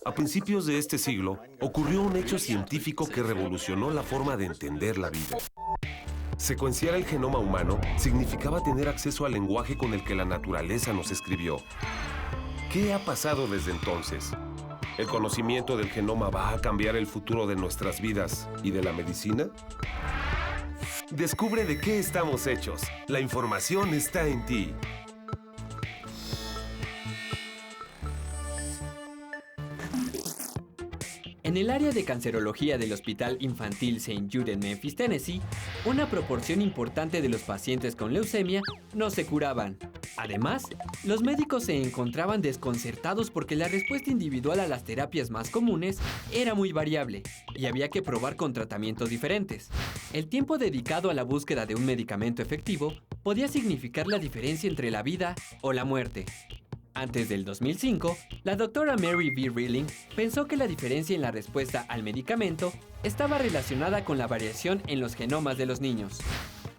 A principios de este siglo, ocurrió un hecho científico que revolucionó la forma de entender la vida. Secuenciar el genoma humano significaba tener acceso al lenguaje con el que la naturaleza nos escribió. ¿Qué ha pasado desde entonces? ¿El conocimiento del genoma va a cambiar el futuro de nuestras vidas y de la medicina? Descubre de qué estamos hechos. La información está en ti. En el área de cancerología del Hospital Infantil St. Jude en Memphis, Tennessee, una proporción importante de los pacientes con leucemia no se curaban. Además, los médicos se encontraban desconcertados porque la respuesta individual a las terapias más comunes era muy variable y había que probar con tratamientos diferentes. El tiempo dedicado a la búsqueda de un medicamento efectivo podía significar la diferencia entre la vida o la muerte. Antes del 2005, la doctora Mary V. Rilling pensó que la diferencia en la respuesta al medicamento estaba relacionada con la variación en los genomas de los niños.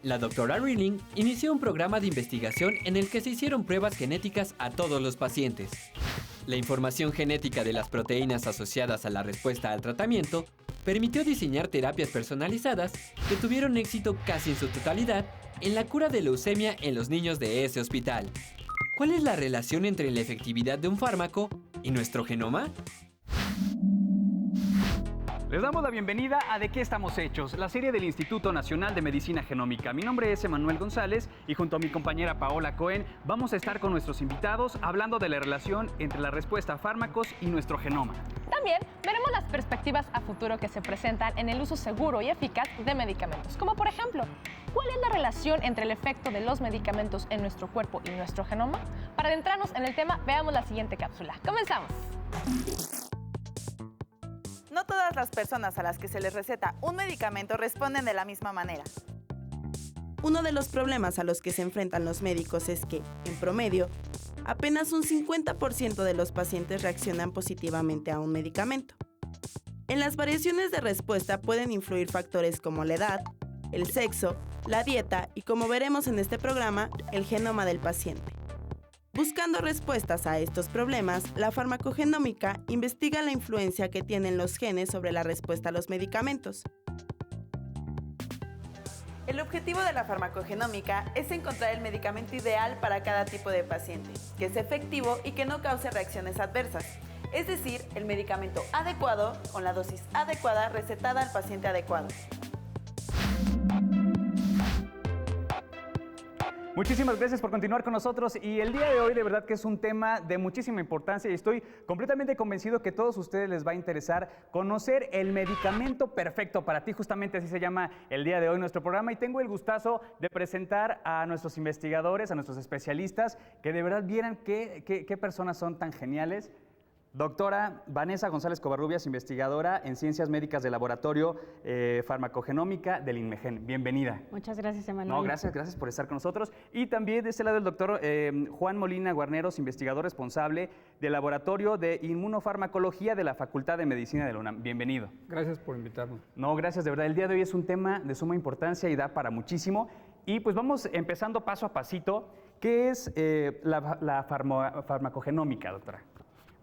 La doctora Rilling inició un programa de investigación en el que se hicieron pruebas genéticas a todos los pacientes. La información genética de las proteínas asociadas a la respuesta al tratamiento permitió diseñar terapias personalizadas que tuvieron éxito casi en su totalidad en la cura de leucemia en los niños de ese hospital. ¿Cuál es la relación entre la efectividad de un fármaco y nuestro genoma? Les damos la bienvenida a ¿De qué estamos hechos?, la serie del Instituto Nacional de Medicina Genómica. Mi nombre es Emanuel González y junto a mi compañera Paola Cohen vamos a estar con nuestros invitados hablando de la relación entre la respuesta a fármacos y nuestro genoma. También veremos las perspectivas a futuro que se presentan en el uso seguro y eficaz de medicamentos, como por ejemplo, ¿cuál es la relación entre el efecto de los medicamentos en nuestro cuerpo y nuestro genoma? Para adentrarnos en el tema, veamos la siguiente cápsula. ¡Comenzamos! No todas las personas a las que se les receta un medicamento responden de la misma manera. Uno de los problemas a los que se enfrentan los médicos es que, en promedio, apenas un 50% de los pacientes reaccionan positivamente a un medicamento. En las variaciones de respuesta pueden influir factores como la edad, el sexo, la dieta y, como veremos en este programa, el genoma del paciente. Buscando respuestas a estos problemas, la farmacogenómica investiga la influencia que tienen los genes sobre la respuesta a los medicamentos. El objetivo de la farmacogenómica es encontrar el medicamento ideal para cada tipo de paciente, que sea efectivo y que no cause reacciones adversas, es decir, el medicamento adecuado con la dosis adecuada recetada al paciente adecuado. Muchísimas gracias por continuar con nosotros y el día de hoy de verdad que es un tema de muchísima importancia y estoy completamente convencido que a todos ustedes les va a interesar conocer el medicamento perfecto para ti. Justamente así se llama el día de hoy nuestro programa y tengo el gustazo de presentar a nuestros investigadores, a nuestros especialistas, que de verdad vieran qué personas son tan geniales. Doctora Vanessa González Covarrubias, investigadora en Ciencias Médicas de Laboratorio Farmacogenómica del INMEGEN. Bienvenida. Muchas gracias, Emanuel. No, gracias por estar con nosotros. Y también de este lado el doctor Juan Molina Guarneros, investigador responsable del Laboratorio de Inmunofarmacología de la Facultad de Medicina de la UNAM. Bienvenido. Gracias por invitarme. No, gracias de verdad. El día de hoy es un tema de suma importancia y da para muchísimo. Y pues vamos empezando paso a pasito. ¿Qué es la farmacogenómica, doctora?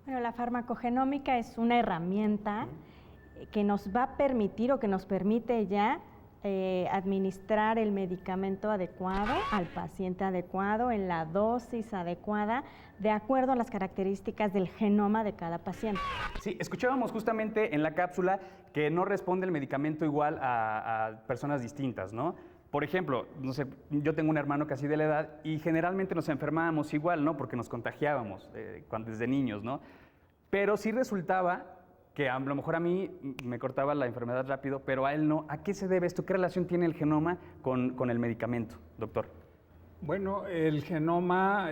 Bueno, la farmacogenómica es una herramienta que nos va a permitir o que nos permite ya administrar el medicamento adecuado al paciente adecuado en la dosis adecuada de acuerdo a las características del genoma de cada paciente. Sí, escuchábamos justamente en la cápsula que no responde el medicamento igual a personas distintas, ¿no? Por ejemplo, no sé, yo tengo un hermano casi de la edad y generalmente nos enfermábamos igual, ¿no? Porque nos contagiábamos desde niños, ¿no? Pero sí resultaba que a lo mejor a mí me cortaba la enfermedad rápido, pero a él no. ¿A qué se debe esto? ¿Qué relación tiene el genoma con el medicamento, doctor? Bueno, el genoma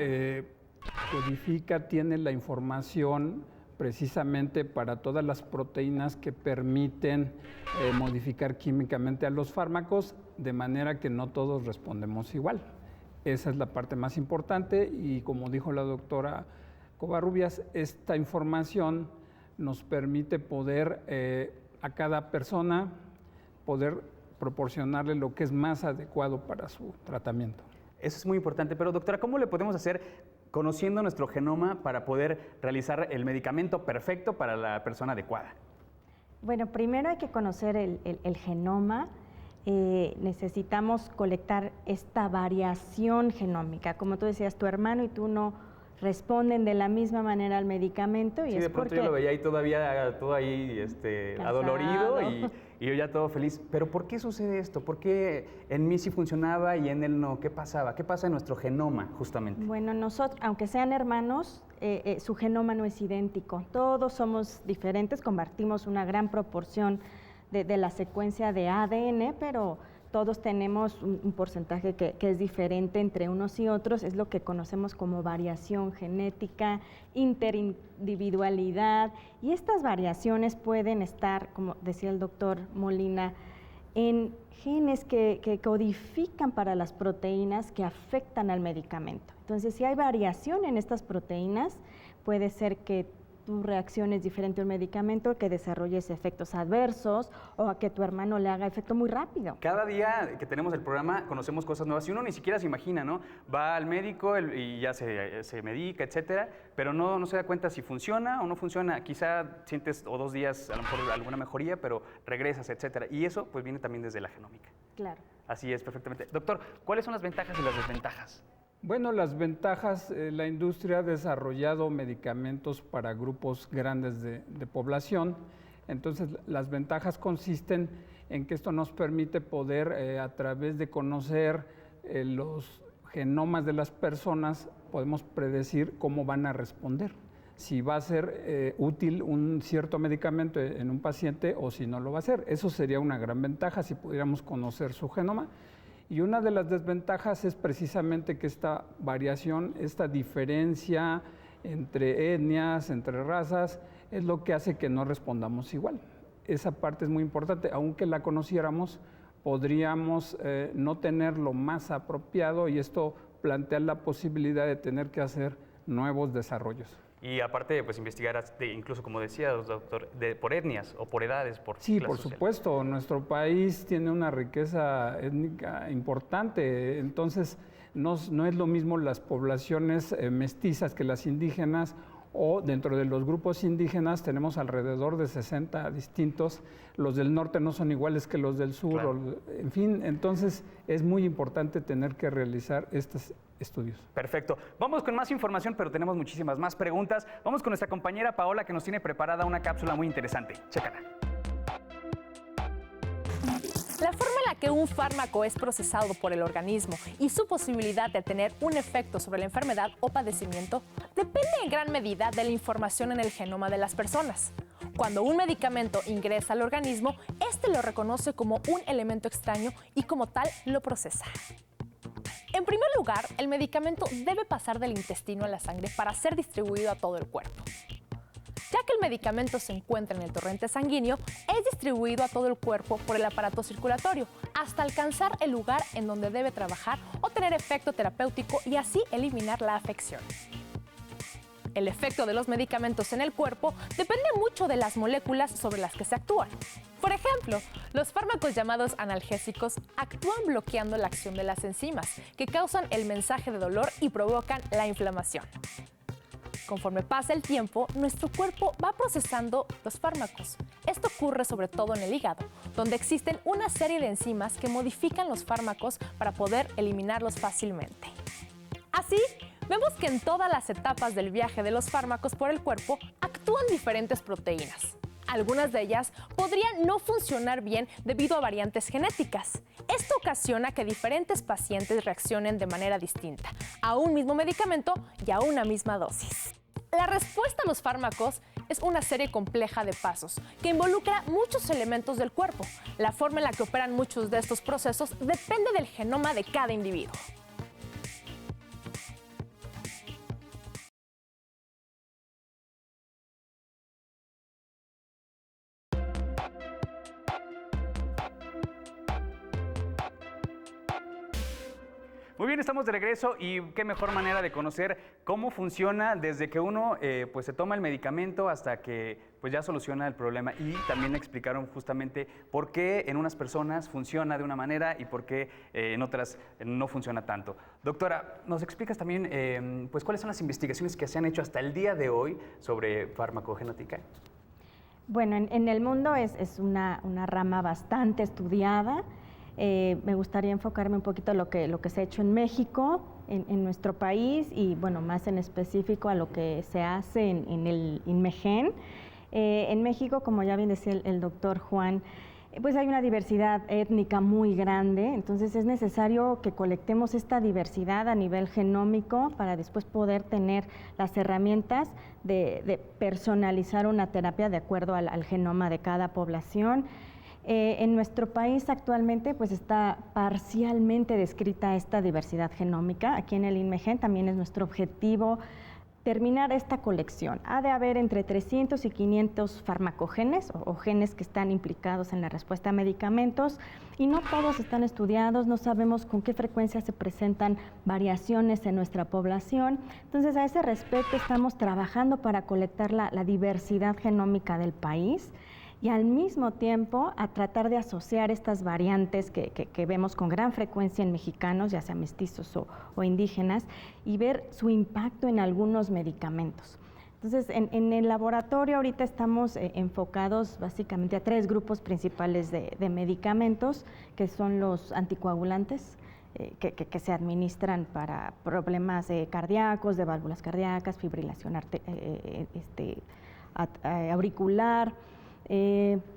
codifica, tiene la información precisamente para todas las proteínas que permiten modificar químicamente a los fármacos, de manera que no todos respondemos igual. Esa es la parte más importante y, como dijo la doctora Covarrubias, esta información nos permite poder a cada persona poder proporcionarle lo que es más adecuado para su tratamiento. Eso es muy importante. Pero doctora, ¿cómo le podemos hacer conociendo nuestro genoma para poder realizar el medicamento perfecto para la persona adecuada? Bueno, primero hay que conocer el genoma. Necesitamos colectar esta variación genómica. Como tú decías, tu hermano y tú no responden de la misma manera al medicamento. Y Sí, es de pronto porque yo lo veía ahí todavía, todo ahí adolorido y yo ya todo feliz. Pero ¿por qué sucede esto? ¿Por qué en mí sí funcionaba y en él no? ¿Qué pasaba? ¿Qué pasa en nuestro genoma, justamente? Bueno, nosotros, aunque sean hermanos, su genoma no es idéntico. Todos somos diferentes, compartimos una gran proporción de la secuencia de ADN, pero todos tenemos un porcentaje que es diferente entre unos y otros. Es lo que conocemos como variación genética, interindividualidad. Y estas variaciones pueden estar, como decía el doctor Molina, en genes que codifican para las proteínas que afectan al medicamento. Entonces, si hay variación en estas proteínas, puede ser que tú reacciones diferente a un medicamento, que desarrolles efectos adversos o a que tu hermano le haga efecto muy rápido. Cada día que tenemos el programa conocemos cosas nuevas y uno ni siquiera se imagina, ¿no? Va al médico y ya se medica, etcétera, pero no se da cuenta si funciona o no funciona. Quizá sientes o 2 días a lo mejor alguna mejoría, pero regresas, etcétera. Y eso pues viene también desde la genómica. Claro. Así es, perfectamente. Doctor, ¿cuáles son las ventajas y las desventajas? Bueno, las ventajas, la industria ha desarrollado medicamentos para grupos grandes de población, entonces las ventajas consisten en que esto nos permite poder, a través de conocer los genomas de las personas, podemos predecir cómo van a responder, si va a ser útil un cierto medicamento en un paciente o si no lo va a ser. Eso sería una gran ventaja si pudiéramos conocer su genoma. Y una de las desventajas es precisamente que esta variación, esta diferencia entre etnias, entre razas, es lo que hace que no respondamos igual. Esa parte es muy importante. Aunque la conociéramos, podríamos no tener lo más apropiado y esto plantea la posibilidad de tener que hacer nuevos desarrollos. Y aparte, pues investigar, incluso como decía, doctor, por etnias o por edades, por Sí, clase por social. supuesto. Nuestro país tiene una riqueza étnica importante, entonces no es lo mismo las poblaciones mestizas que las indígenas, o dentro de los grupos indígenas tenemos alrededor de 60 distintos. Los del norte no son iguales que los del sur, Claro. En fin, entonces es muy importante tener que realizar estos estudios. Perfecto. Vamos con más información, pero tenemos muchísimas más preguntas. Vamos con nuestra compañera Paola, que nos tiene preparada una cápsula muy interesante. Chécala. La forma en la que un fármaco es procesado por el organismo y su posibilidad de tener un efecto sobre la enfermedad o padecimiento depende en gran medida de la información en el genoma de las personas. Cuando un medicamento ingresa al organismo, este lo reconoce como un elemento extraño y como tal lo procesa. En primer lugar, el medicamento debe pasar del intestino a la sangre para ser distribuido a todo el cuerpo. Ya que el medicamento se encuentra en el torrente sanguíneo, es distribuido a todo el cuerpo por el aparato circulatorio hasta alcanzar el lugar en donde debe trabajar o tener efecto terapéutico y así eliminar la afección. El efecto de los medicamentos en el cuerpo depende mucho de las moléculas sobre las que se actúan. Por ejemplo, los fármacos llamados analgésicos actúan bloqueando la acción de las enzimas, que causan el mensaje de dolor y provocan la inflamación. Conforme pasa el tiempo, nuestro cuerpo va procesando los fármacos. Esto ocurre sobre todo en el hígado, donde existen una serie de enzimas que modifican los fármacos para poder eliminarlos fácilmente. Así, vemos que en todas las etapas del viaje de los fármacos por el cuerpo actúan diferentes proteínas. Algunas de ellas podrían no funcionar bien debido a variantes genéticas. Esto ocasiona que diferentes pacientes reaccionen de manera distinta a un mismo medicamento y a una misma dosis. La respuesta a los fármacos es una serie compleja de pasos que involucra muchos elementos del cuerpo. La forma en la que operan muchos de estos procesos depende del genoma de cada individuo. Muy bien, estamos de regreso y qué mejor manera de conocer cómo funciona desde que uno pues se toma el medicamento hasta que pues ya soluciona el problema. Y también explicaron justamente por qué en unas personas funciona de una manera y por qué en otras no funciona tanto. Doctora, ¿nos explicas también pues cuáles son las investigaciones que se han hecho hasta el día de hoy sobre farmacogenética? Bueno, en el mundo es una rama bastante estudiada. Me gustaría enfocarme un poquito a lo que se ha hecho en México, en nuestro país, y bueno, más en específico a lo que se hace en el INMEGEN. En México, como ya bien decía el doctor Juan, pues hay una diversidad étnica muy grande, entonces es necesario que colectemos esta diversidad a nivel genómico para después poder tener las herramientas de personalizar una terapia de acuerdo al genoma de cada población. En nuestro país actualmente pues está parcialmente descrita esta diversidad genómica. Aquí en el INMEGEN también es nuestro objetivo terminar esta colección. Ha de haber entre 300 y 500 farmacogenes o genes que están implicados en la respuesta a medicamentos y no todos están estudiados, no sabemos con qué frecuencia se presentan variaciones en nuestra población. Entonces, a ese respecto estamos trabajando para colectar la diversidad genómica del país y al mismo tiempo a tratar de asociar estas variantes que vemos con gran frecuencia en mexicanos, ya sea mestizos o indígenas, y ver su impacto en algunos medicamentos. Entonces, en el laboratorio ahorita estamos enfocados básicamente a 3 grupos principales de medicamentos, que son los anticoagulantes, que se administran para problemas cardíacos, de válvulas cardíacas, fibrilación auricular,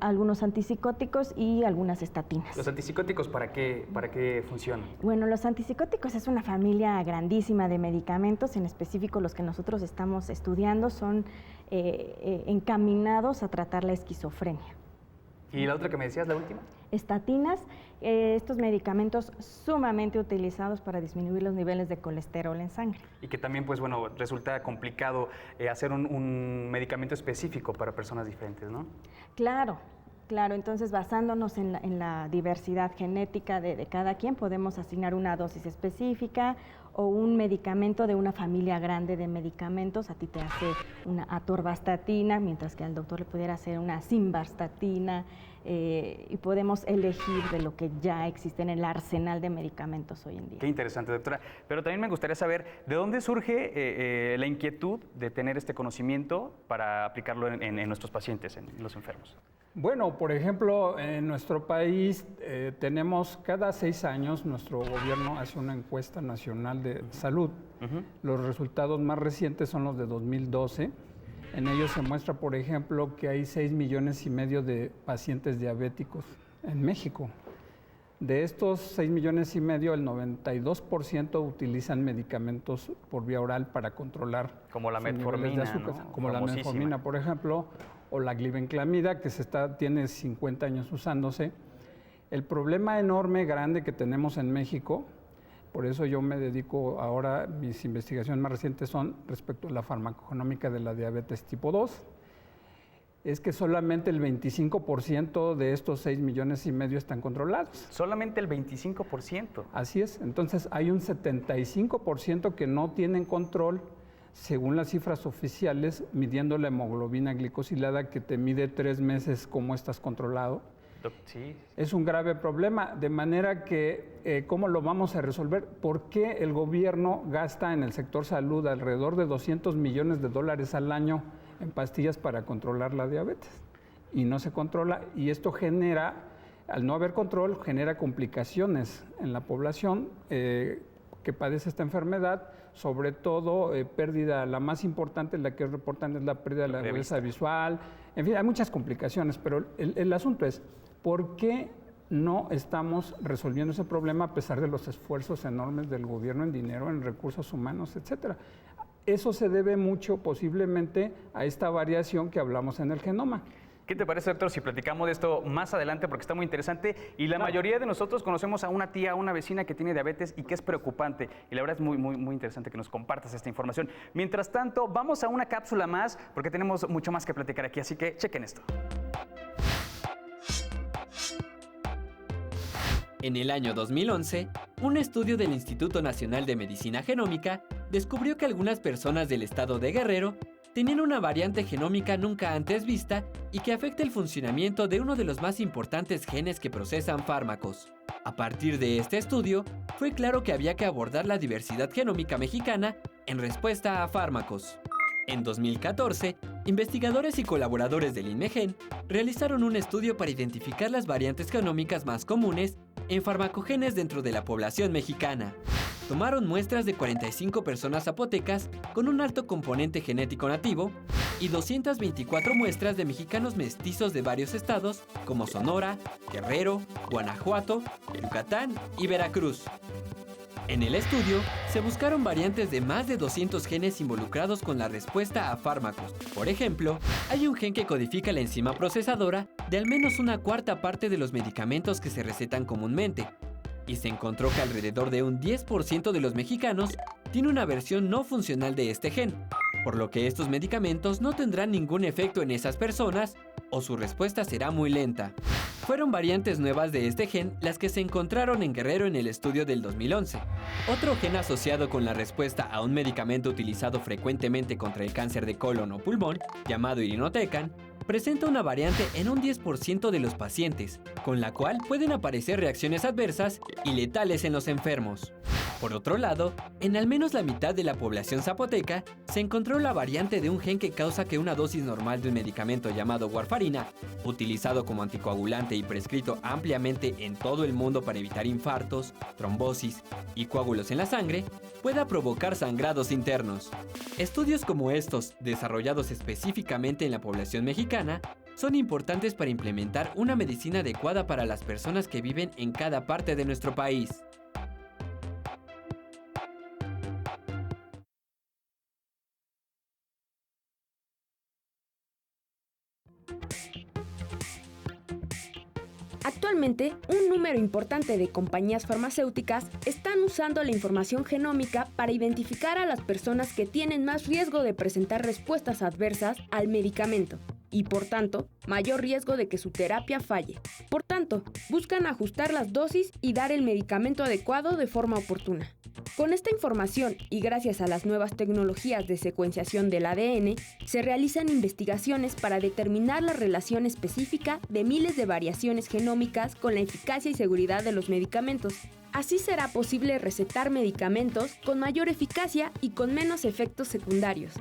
algunos antipsicóticos y algunas estatinas. ¿Los antipsicóticos para qué funcionan? Bueno, los antipsicóticos es una familia grandísima de medicamentos, en específico los que nosotros estamos estudiando son encaminados a tratar la esquizofrenia. ¿Y la otra que me decías, la última? Estatinas, estos medicamentos sumamente utilizados para disminuir los niveles de colesterol en sangre. Y que también, pues bueno, resulta complicado hacer un medicamento específico para personas diferentes, ¿no? Claro, entonces basándonos en la diversidad genética de cada quien, podemos asignar una dosis específica o un medicamento de una familia grande de medicamentos. A ti te hace una atorvastatina, mientras que al doctor le pudiera hacer una simvastatina, y podemos elegir de lo que ya existe en el arsenal de medicamentos hoy en día. Qué interesante, doctora. Pero también me gustaría saber, ¿de dónde surge la inquietud de tener este conocimiento para aplicarlo en nuestros pacientes, en los enfermos? Bueno, por ejemplo, en nuestro país tenemos cada 6 años, nuestro gobierno hace una encuesta nacional de salud. Los resultados más recientes son los de 2012. En ellos se muestra, por ejemplo, que hay 6,5 millones de pacientes diabéticos en México. De estos 6,5 millones, el 92% utilizan medicamentos por vía oral para controlar como la metformina, ¿no? Como la metformina, por ejemplo, o la glibenclamida, que tiene 50 años usándose. El problema enorme, grande que tenemos en México, por eso yo me dedico ahora, mis investigaciones más recientes son respecto a la farmacogenómica de la diabetes tipo 2, es que solamente el 25% de estos 6,5 millones están controlados. ¿Solamente el 25%? Así es, entonces hay un 75% que no tienen control, según las cifras oficiales, midiendo la hemoglobina glicosilada que te mide 3 meses cómo estás controlado. Sí. Es un grave problema, de manera que, ¿cómo lo vamos a resolver? ¿Por qué el gobierno gasta en el sector salud alrededor de $200 millones al año en pastillas para controlar la diabetes? Y no se controla, y esto genera, al no haber control, genera complicaciones en la población que padece esta enfermedad, sobre todo pérdida, la más importante, la que reportan es la pérdida de la agudeza visual, en fin, hay muchas complicaciones, pero el asunto es, ¿por qué no estamos resolviendo ese problema a pesar de los esfuerzos enormes del gobierno en dinero, en recursos humanos, etcétera? Eso se debe mucho posiblemente a esta variación que hablamos en el genoma. ¿Qué te parece, doctor, si platicamos de esto más adelante? Porque está muy interesante y la mayoría de nosotros conocemos a una tía, a una vecina que tiene diabetes y que es preocupante. Y la verdad es muy interesante que nos compartas esta información. Mientras tanto, vamos a una cápsula más porque tenemos mucho más que platicar aquí, así que chequen esto. En el año 2011, un estudio del Instituto Nacional de Medicina Genómica descubrió que algunas personas del estado de Guerrero tenían una variante genómica nunca antes vista y que afecta el funcionamiento de uno de los más importantes genes que procesan fármacos. A partir de este estudio, fue claro que había que abordar la diversidad genómica mexicana en respuesta a fármacos. En 2014, investigadores y colaboradores del INMEGEN realizaron un estudio para identificar las variantes genómicas más comunes en farmacogenes dentro de la población mexicana. Tomaron muestras de 45 personas zapotecas con un alto componente genético nativo y 224 muestras de mexicanos mestizos de varios estados como Sonora, Guerrero, Guanajuato, Yucatán y Veracruz. En el estudio, se buscaron variantes de más de 200 genes involucrados con la respuesta a fármacos. Por ejemplo, hay un gen que codifica la enzima procesadora de al menos una cuarta parte de los medicamentos que se recetan comúnmente. Y se encontró que alrededor de un 10% de los mexicanos tiene una versión no funcional de este gen, por lo que estos medicamentos no tendrán ningún efecto en esas personas o su respuesta será muy lenta. Fueron variantes nuevas de este gen las que se encontraron en Guerrero en el estudio del 2011. Otro gen asociado con la respuesta a un medicamento utilizado frecuentemente contra el cáncer de colon o pulmón, llamado irinotecan, presenta una variante en un 10% de los pacientes, con la cual pueden aparecer reacciones adversas y letales en los enfermos. Por otro lado, en al menos la mitad de la población zapoteca se encontró la variante de un gen que causa que una dosis normal de un medicamento llamado warfarina, utilizado como anticoagulante y prescrito ampliamente en todo el mundo para evitar infartos, trombosis y coágulos en la sangre, pueda provocar sangrados internos. Estudios como estos, desarrollados específicamente en la población mexicana, son importantes para implementar una medicina adecuada para las personas que viven en cada parte de nuestro país. Actualmente, un número importante de compañías farmacéuticas están usando la información genómica para identificar a las personas que tienen más riesgo de presentar respuestas adversas al medicamento y, por tanto, mayor riesgo de que su terapia falle. Por tanto, buscan ajustar las dosis y dar el medicamento adecuado de forma oportuna. Con esta información y gracias a las nuevas tecnologías de secuenciación del ADN, se realizan investigaciones para determinar la relación específica de miles de variaciones genómicas con la eficacia y seguridad de los medicamentos. Así será posible recetar medicamentos con mayor eficacia y con menos efectos secundarios.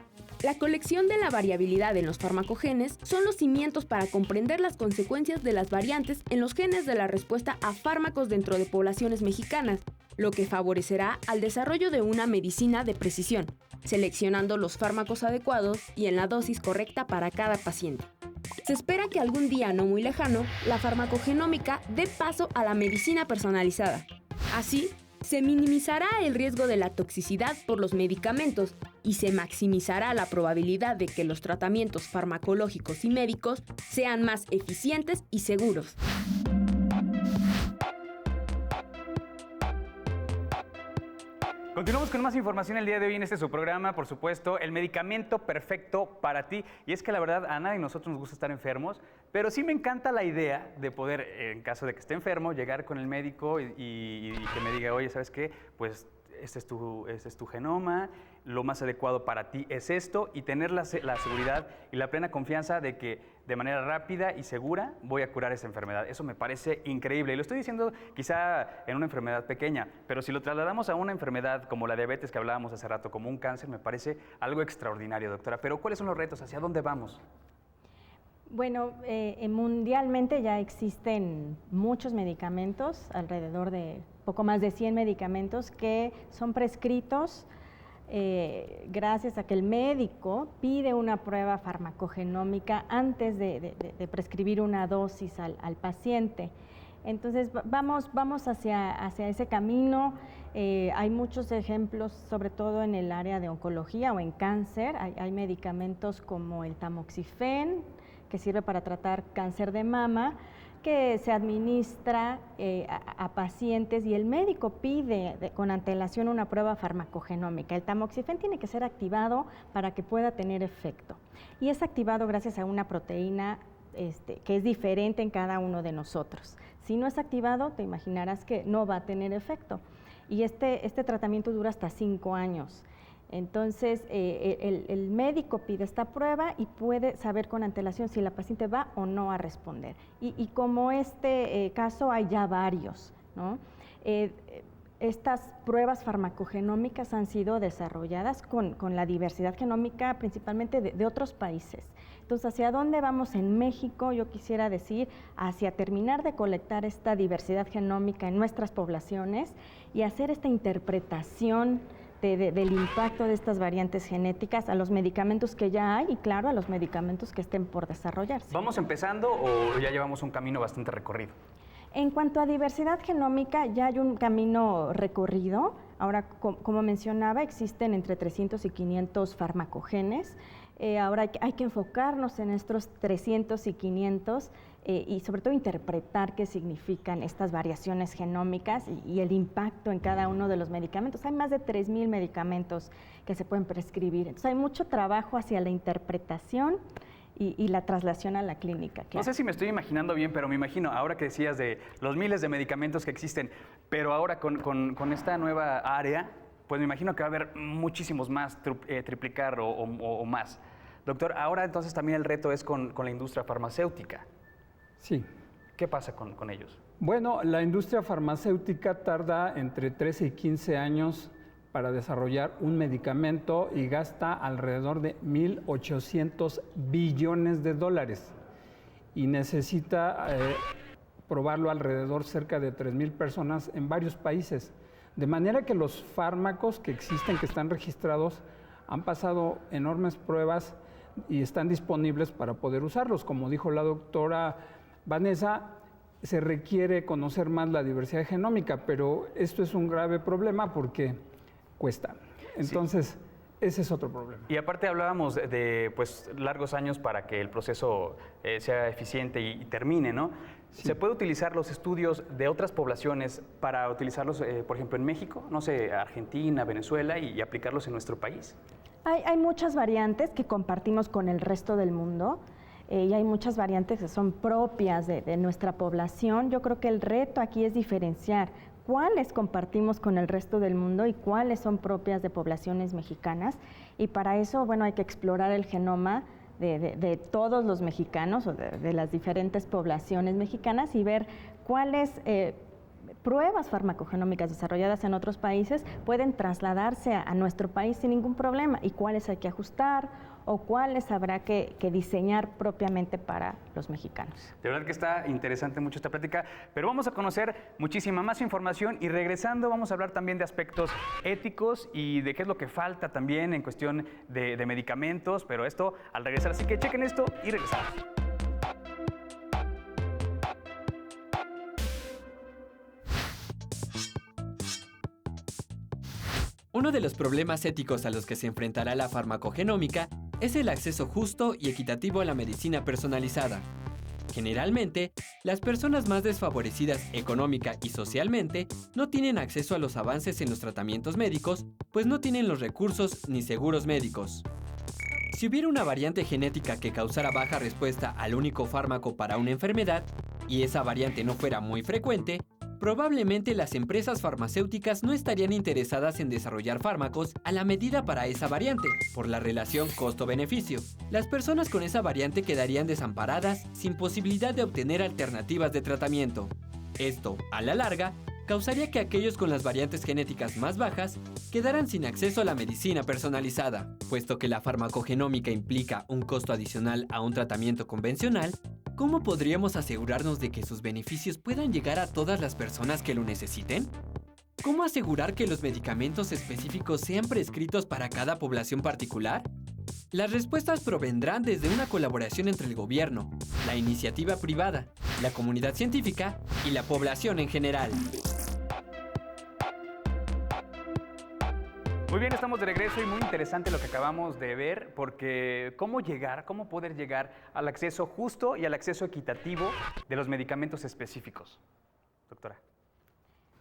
La colección de la variabilidad en los farmacogenes son los cimientos para comprender las consecuencias de las variantes en los genes de la respuesta a fármacos dentro de poblaciones mexicanas, lo que favorecerá al desarrollo de una medicina de precisión, seleccionando los fármacos adecuados y en la dosis correcta para cada paciente. Se espera que algún día no muy lejano, la farmacogenómica dé paso a la medicina personalizada. Así, se minimizará el riesgo de la toxicidad por los medicamentos y se maximizará la probabilidad de que los tratamientos farmacológicos y médicos sean más eficientes y seguros. Continuamos con más información el día de hoy en este su programa, por supuesto, el medicamento perfecto para ti. Y es que la verdad a nadie de nosotros nos gusta estar enfermos, pero sí me encanta la idea de poder, en caso de que esté enfermo, llegar con el médico y que me diga, oye, ¿sabes qué? Pues este es tu genoma, lo más adecuado para ti es esto, y tener la seguridad y la plena confianza de que de manera rápida y segura voy a curar esa enfermedad. Eso me parece increíble. Y lo estoy diciendo quizá en una enfermedad pequeña, pero si lo trasladamos a una enfermedad como la diabetes que hablábamos hace rato, como un cáncer, me parece algo extraordinario, doctora. Pero ¿cuáles son los retos? ¿Hacia dónde vamos? Bueno, mundialmente ya existen muchos medicamentos, alrededor de poco más de 100 medicamentos que son prescritos gracias a que el médico pide una prueba farmacogenómica antes de prescribir una dosis al paciente. Entonces vamos hacia ese camino. Hay muchos ejemplos, sobre todo en el área de oncología o en cáncer. Hay medicamentos como el tamoxifen, que sirve para tratar cáncer de mama, que se administra a pacientes y el médico pide con antelación una prueba farmacogenómica. El tamoxifen tiene que ser activado para que pueda tener efecto y es activado gracias a una proteína que es diferente en cada uno de nosotros. Si no es activado, te imaginarás que no va a tener efecto. Y este tratamiento dura hasta 5 años. Entonces, el médico pide esta prueba y puede saber con antelación si la paciente va o no a responder. Y como este caso hay ya varios, ¿no? Estas pruebas farmacogenómicas han sido desarrolladas con la diversidad genómica principalmente de otros países. Entonces, ¿hacia dónde vamos en México? Yo quisiera decir, hacia terminar de colectar esta diversidad genómica en nuestras poblaciones y hacer esta interpretación del impacto de estas variantes genéticas a los medicamentos que ya hay y, claro, a los medicamentos que estén por desarrollarse. ¿Vamos empezando o ya llevamos un camino bastante recorrido? En cuanto a diversidad genómica, ya hay un camino recorrido. Ahora, como mencionaba, existen entre 300 y 500 farmacogenes. Ahora hay que enfocarnos en estos 300 y 500 y sobre todo interpretar qué significan estas variaciones genómicas y el impacto en cada uno de los medicamentos. Hay más de 3,000 medicamentos que se pueden prescribir. Entonces hay mucho trabajo hacia la interpretación y la traslación a la clínica. No sé si me estoy imaginando bien, pero me imagino, ahora que decías de los miles de medicamentos que existen, pero ahora con esta nueva área, pues me imagino que va a haber muchísimos más, triplicar o más. Doctor, ahora entonces también el reto es con la industria farmacéutica. Sí. ¿Qué pasa con ellos? Bueno, la industria farmacéutica tarda entre 13 y 15 años para desarrollar un medicamento y gasta alrededor de 1.800 billones de dólares y necesita probarlo alrededor cerca de 3,000 personas en varios países. De manera que los fármacos que existen, que están registrados, han pasado enormes pruebas y están disponibles para poder usarlos. Como dijo la doctora Vanessa, se requiere conocer más la diversidad genómica, pero esto es un grave problema porque cuesta. Entonces, ese es otro problema. Y aparte hablábamos de pues, largos años para que el proceso sea eficiente y termine, ¿no? Sí. ¿Se puede utilizar los estudios de otras poblaciones para utilizarlos, por ejemplo, en México, no sé, Argentina, Venezuela, y aplicarlos en nuestro país? Hay muchas variantes que compartimos con el resto del mundo. Y hay muchas variantes que son propias de nuestra población. Yo creo que el reto aquí es diferenciar cuáles compartimos con el resto del mundo y cuáles son propias de poblaciones mexicanas. Y para eso, bueno, hay que explorar el genoma de todos los mexicanos o de las diferentes poblaciones mexicanas y ver cuáles pruebas farmacogenómicas desarrolladas en otros países pueden trasladarse a nuestro país sin ningún problema y cuáles hay que ajustar o cuáles habrá que diseñar propiamente para los mexicanos. De verdad que está interesante mucho esta plática, pero vamos a conocer muchísima más información y regresando vamos a hablar también de aspectos éticos y de qué es lo que falta también en cuestión de medicamentos, pero esto al regresar, así que chequen esto y regresamos. Uno de los problemas éticos a los que se enfrentará la farmacogenómica es el acceso justo y equitativo a la medicina personalizada. Generalmente, las personas más desfavorecidas económica y socialmente no tienen acceso a los avances en los tratamientos médicos, pues no tienen los recursos ni seguros médicos. Si hubiera una variante genética que causara baja respuesta al único fármaco para una enfermedad, y esa variante no fuera muy frecuente, probablemente las empresas farmacéuticas no estarían interesadas en desarrollar fármacos a la medida para esa variante, por la relación costo-beneficio. Las personas con esa variante quedarían desamparadas, sin posibilidad de obtener alternativas de tratamiento. Esto, a la larga, causaría que aquellos con las variantes genéticas más bajas quedaran sin acceso a la medicina personalizada. Puesto que la farmacogenómica implica un costo adicional a un tratamiento convencional, ¿cómo podríamos asegurarnos de que sus beneficios puedan llegar a todas las personas que lo necesiten? ¿Cómo asegurar que los medicamentos específicos sean prescritos para cada población particular? Las respuestas provendrán desde una colaboración entre el gobierno, la iniciativa privada, la comunidad científica y la población en general. Muy bien, estamos de regreso y muy interesante lo que acabamos de ver, porque cómo poder llegar al acceso justo y al acceso equitativo de los medicamentos específicos. Doctora.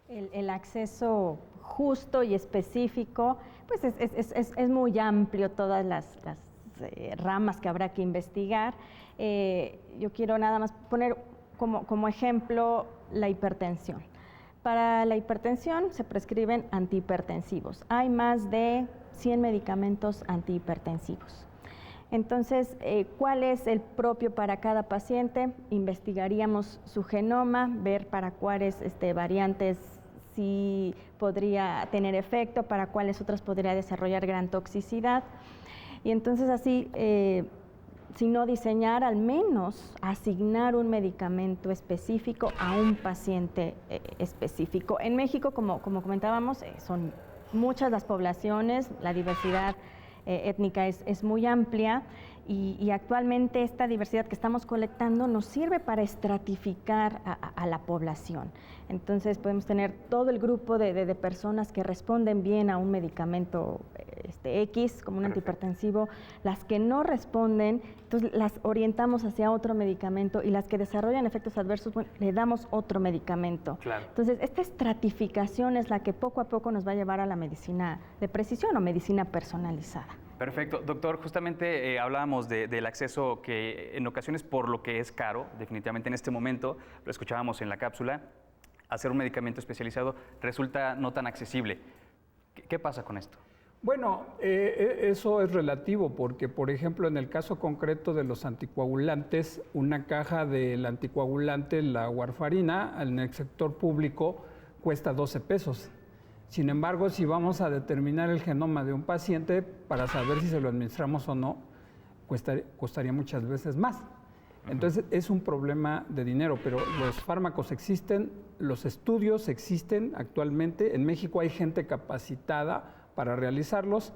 El acceso justo y específico, pues es muy amplio, todas las ramas que habrá que investigar. Yo quiero nada más poner como ejemplo la hipertensión. Para la hipertensión se prescriben antihipertensivos. Hay más de 100 medicamentos antihipertensivos. Entonces, ¿cuál es el propio para cada paciente? Investigaríamos su genoma, ver para cuáles variantes sí podría tener efecto, para cuáles otras podría desarrollar gran toxicidad. Y entonces así, si no diseñar, al menos asignar un medicamento específico a un paciente específico. En México, como comentábamos, son muchas las poblaciones, la diversidad étnica es muy amplia y actualmente esta diversidad que estamos colectando nos sirve para estratificar a la población. Entonces podemos tener todo el grupo de personas que responden bien a un medicamento X, como un antihipertensivo, las que no responden, entonces las orientamos hacia otro medicamento y las que desarrollan efectos adversos, bueno, le damos otro medicamento. Claro. Entonces esta estratificación es la que poco a poco nos va a llevar a la medicina de precisión o medicina personalizada. Perfecto. Doctor, justamente hablábamos del acceso que en ocasiones por lo que es caro, definitivamente en este momento, lo escuchábamos en la cápsula, hacer un medicamento especializado resulta no tan accesible. ¿Qué pasa con esto? Bueno, eso es relativo porque, por ejemplo, en el caso concreto de los anticoagulantes, una caja del anticoagulante, la warfarina, en el sector público cuesta 12 pesos. Sin embargo, si vamos a determinar el genoma de un paciente para saber si se lo administramos o no, costaría muchas veces más. Entonces, es un problema de dinero, pero los fármacos existen, los estudios existen actualmente. En México hay gente capacitada para realizarlos,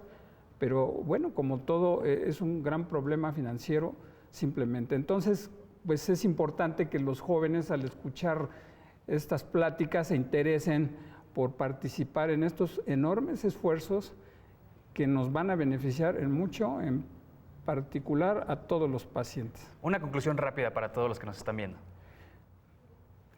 pero bueno, como todo, es un gran problema financiero simplemente. Entonces, pues es importante que los jóvenes, al escuchar estas pláticas, se interesen por participar en estos enormes esfuerzos que nos van a beneficiar en mucho, en particular a todos los pacientes. Una conclusión rápida para todos los que nos están viendo.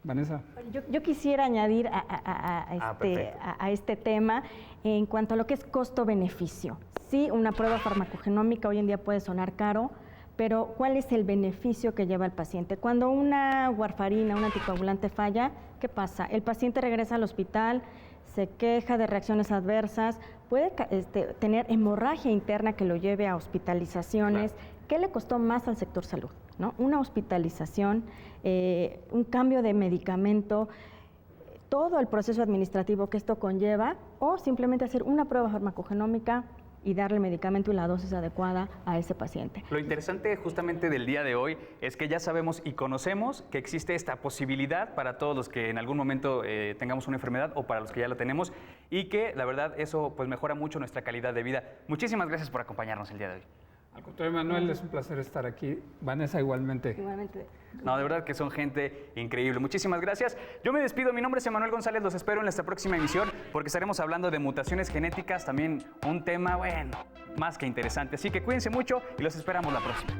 Vanessa. Yo quisiera añadir a este tema en cuanto a lo que es costo-beneficio. Sí, una prueba farmacogenómica hoy en día puede sonar caro, pero ¿cuál es el beneficio que lleva el paciente? Cuando una warfarina, un anticoagulante falla, ¿qué pasa? El paciente regresa al hospital, se queja de reacciones adversas, puede tener hemorragia interna que lo lleve a hospitalizaciones. Claro. ¿Qué le costó más al sector salud? ¿No? Una hospitalización, un cambio de medicamento, todo el proceso administrativo que esto conlleva, o simplemente hacer una prueba farmacogenómica y darle el medicamento y la dosis adecuada a ese paciente. Lo interesante justamente del día de hoy es que ya sabemos y conocemos que existe esta posibilidad para todos los que en algún momento tengamos una enfermedad o para los que ya la tenemos y que la verdad eso pues mejora mucho nuestra calidad de vida. Muchísimas gracias por acompañarnos el día de hoy. Al contrario, Manuel, es un placer estar aquí. Vanessa, igualmente. Igualmente. No, de verdad que son gente increíble. Muchísimas gracias. Yo me despido. Mi nombre es Emanuel González. Los espero en nuestra próxima emisión porque estaremos hablando de mutaciones genéticas. También un tema, bueno, más que interesante. Así que cuídense mucho y los esperamos la próxima.